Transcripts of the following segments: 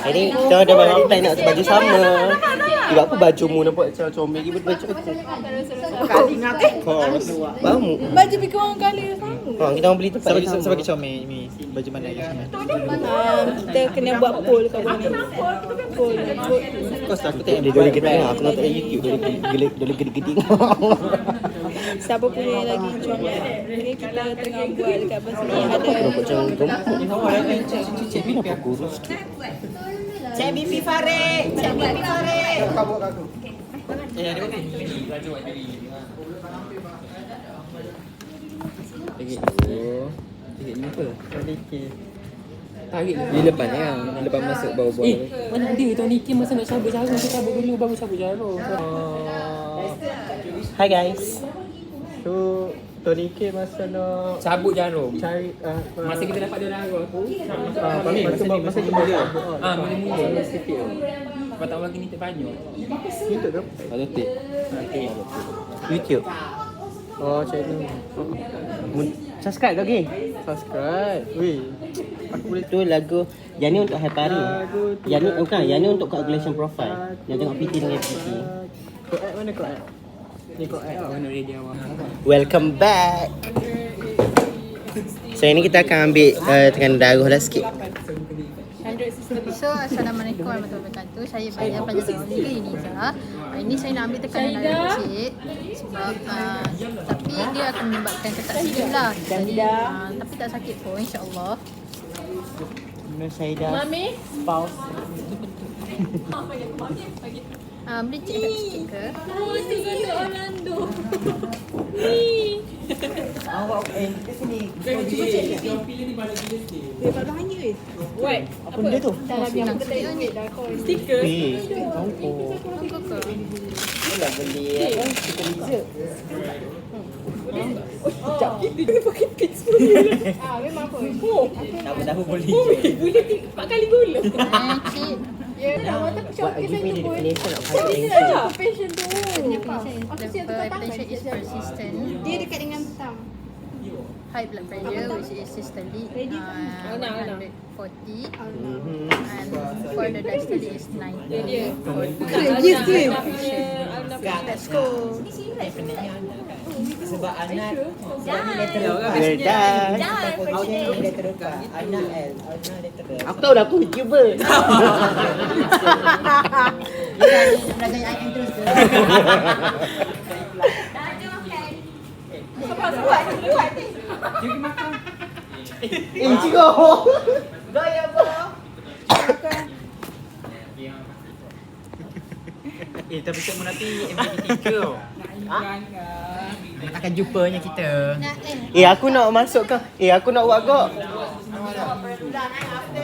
Ini kita ada banyak plan nak baju sama. Tiba apa bajumu nampak macam comel gitu baju aku. Kali ingat Bamu. baju pergi orang kali sama. Kita orang beli tempat yang sama. Sebagai comel ni baju mana yang sama? Kita kena buat poll kat sini. Poll. Kos aku tengok dia dole geding. Aku nak tengok YouTube dole geding. Siapa punya lagi comel? Ini kita tengah buat dekat bas ni ada Nampak macam gemuk. Cik Bin apa kurus tu? Cik Bibi Farid. Cik Bibi Farid. Tiket ni apa? Tarik dia lepas ni lah. Lepas masuk bawah-bawah. Mana ada Tony Kim masa nak cabut jarum, kita cabut dulu baru cabut jarum. Hi guys. So Tony K masa nak Cabut jarum. cari Masa kita dapat dia aku. masa jumpa dia. Mula-mula sikit tu. Kau tak lagi ni terbanyak. YouTube ke? Ada tip. YouTube. Oh, channel. Subscribe lagi. Subscribe. Weh. Aku boleh tu lagu yang ni untuk Hypari. Yang ni bukan, yang ni untuk calculation profile. Yang tengok PT dengan PT. Kau add mana kau add? Ni kau add. Mana ready awak. Welcome back. So ini kita akan ambil tekanan darah lah sikit. So, Assalamualaikum warahmatullahi wabarakatuh. Saya Faiza Pelajar Liga Iniza. Ini saya nak ambil tekanan darah kecil sebab tapi dia akan menyebabkan ketak sikit lah. Jadi, tapi tak sakit pun insya-Allah. Saya dah spouse. Boleh cek tak sikit ke? Awak ke sini. Apa benda tu? Dalam yang stiker ni. stiker. Tongkol. Tunggu ke? Nak beli apa? Stiker lizard. Kita kena pakai pix pun. Memang pun. Tahu boleh. Boleh 4 kali gula. Cik. Ya, dah mata Give me the definition of Definition hypertension. tu. Hypertension is persistent. Dia dekat dengan petang. High blood pressure which is systolic 140 and for the diastolic is 90. Let's go. Sebab anak Dah. anak L Aku tahu dah aku YouTuber. belajar IM terus ke? Cikgu. Gaya apa? Tapi cik Munati MPT3 tau. Takkan jumpanya kita. Aku nak masuk ke? Aku nak buat kok.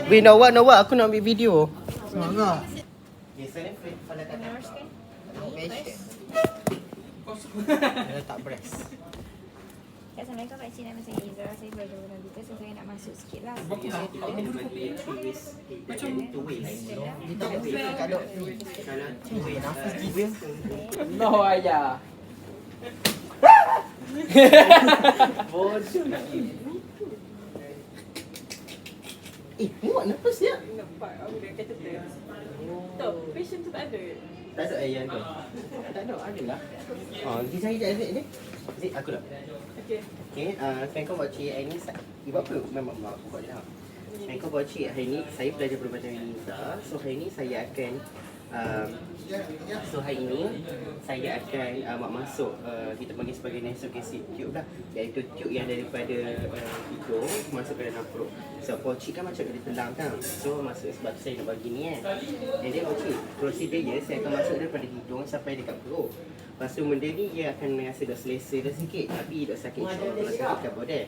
Weh, nak buat. Aku nak ambil video. Semangat. Letak breast. Assalamualaikum Pak Cik, nama saya Iza. Saya belajar dengan Vita, so saya nak masuk sikit lah. No ayah. Muat nafas dia. Nampak aku dah kata tu. Tak, patient tu tak ada. Tak ada ayah tu. Tak ada, adalah. Nanti saya dah ni. Zik, aku dah. Okey. Okay, sekarang kau buat cik hari ni. Ibu apa? Memang aku buat je lah. Sekarang kau buat cik hari ni, saya belajar perubatan Iniza. So hari ni saya akan masuk kita panggil sebagai nasogastric tube lah, iaitu tube yang daripada hidung masuk ke dalam perut. So pocik kan macam dia telang kan, so masuk sebab saya nak bagi ni kan. And then pocik, prosedur dia saya akan masuk daripada hidung sampai dekat perut. Lepas tu benda ni dia akan rasa dah selesa dah sikit, tapi dah sakit insyaAllah kalau sakit kat bawah dia.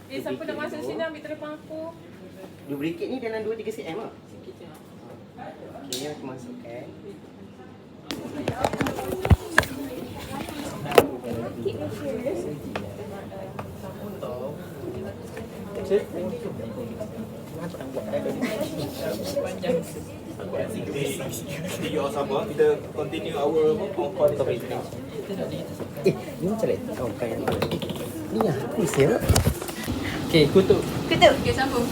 Okay. Siapa nak masuk sini ambil telefon aku. Lubricate ni dalam 2-3 cm lah. Sikit je. Okay, aku masukkan. Jadi you all sabar, kita continue our on-call discussion. Ni macam laptop kau yang ni aku siap. Okay, kutuk. Ketuk. Okay, sambung.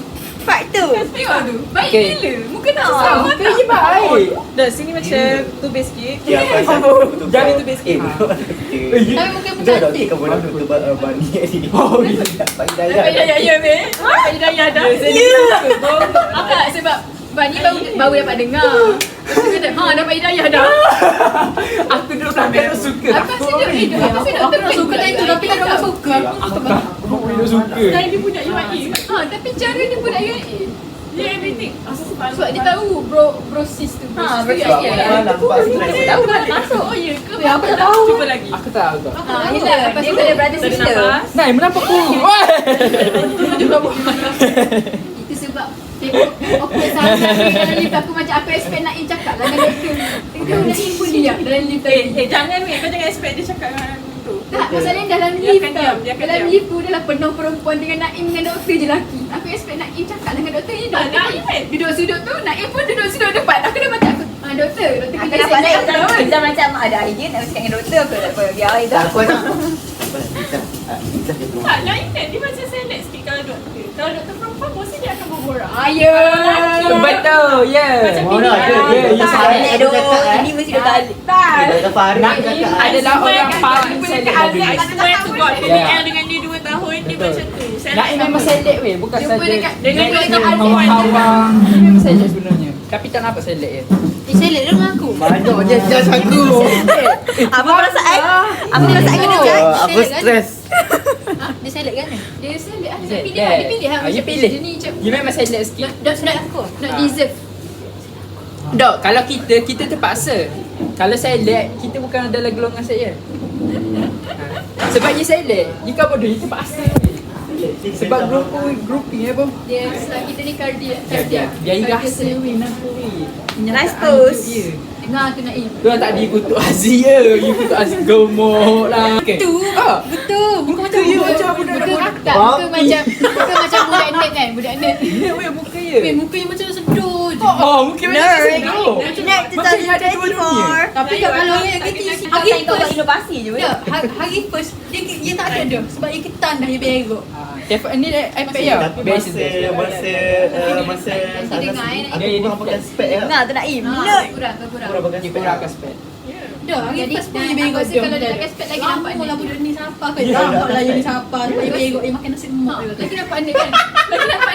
Part tu. Tengok tu. Baik Okay. gila. Muka nak Sama tak? Dia baik. Dah sini macam tubis sikit. Ya, pasal Jari tu base sikit. Tapi muka pun Jangan cantik. kau boleh tutup bani ni. Oh, ya. Dapat Dapat hidayah. hidayah, ya, Mek. Dapat hidayah dah. Akak sebab Bani baru dapat dengar. Lepas tu kata, dapat hidayah dah. Aku duduk belakang tak suka. Apa sih dia? Apa sih doktor nak suka tu tapi tak ada orang suka. Aku tak suka. Dan dia punya UIA. Tapi cara dia pun nak UIA. Dia everything. Sebab dia tahu brosis tu. Brosis tu Sebab UIA. orang nampak stres. Tahu kan masuk. Oh ya ke? Aku tak tahu. Cuba lagi. Aku tak tahu. Yelah, lepas Dia tu kena brother Tarik sister. nafas. Nai, kenapa aku? itu sebab tengok awkward sangat dalam lift aku macam aku expect Naim cakap lah dengan doktor. Tengok Naim pun diam dalam lift tadi. Jangan weh. Kau jangan expect dia cakap dengan tu. Tak, masalahnya dalam Dia lift akan tau. diam, dia akan Dalam diam. lift tu adalah penuh perempuan dengan Naim dengan doktor je lelaki. Aku expect Naim cakap dengan doktor ni. Doktor Naim kan? duduk sudut tu, Naim pun duduk sudut depan. Aku dah macam doktor Aku kena nampak set Naim up. kita macam ada idea nak cakap dengan doktor ke tak apa. Biar itu. Tak apa nak. Kita dia keluar. Tak, lain kan. Dia macam select sikit kalau doktor. Kalau doktor perempuan, mesti dia akan berborak. Ayo. Betul, ya. Macam Mana ada Ya, ya, Tak, duk. Ini mesti duk kali. Dia Farid cakap. Adalah orang paling select mobil. I swear to God, Ya. PBL dengan dia 2 tahun, dia Betul. macam tu. Select Naim memang select weh, bukan Jumpa saja dekat- dengan dengan Alif. awang. Dia memang select sebenarnya. Tapi tak nampak select ya. Selek dengan aku. Banyak je judge aku. Apa perasaan? Apa perasaan kena judge? Aku stres. Dia selek kan? Dia selek lah. Dia Select. pilih lah. Dia pilih lah. Dia Macam pilih. Dia ni macam Dia memang select sikit. Not deserve. Dok, kalau kita terpaksa. Kalau select, kita bukan dalam golongan saya. Sebab dia select, dia kan bodoh, dia terpaksa. Sebab grouping apa? Dia kita ni cardiac. Biar dia rasa weh nampak weh. Nice toast. Dengar tu Naim. Tu tak dia kutuk Aziz ya. You kutuk Aziz gemuk lah. Betul. Muka macam budak kakak. Muka macam budak nerd kan. Budak nerd. Ya weh muka ya. Muka yang macam sedur je. Oh mungkin macam Nerd. sedap. Nerd Macam dia ada dua dunia. 2024. Tapi kalau yang kita Hari first inovasi je. Ya, hari first dia tak ada dah sebab dia ketan dah dia berok. Telefon ni iPad ya. Tapi masa Nanti dengar aku kurang pakai spek ya. Dengar tu Naim. Ha, Nerd. kurang. Kurang pakai Dia spek. kurangkan spek. Dah, hari first pun dia berok. Kalau dia pakai spek lagi nampak ni. Lah budak ni siapa ke? Ya, Nampak lah yang ni siapa. Sebab dia berok dia makan nasi lemak. Lagi nampak ni kan. Lagi nampak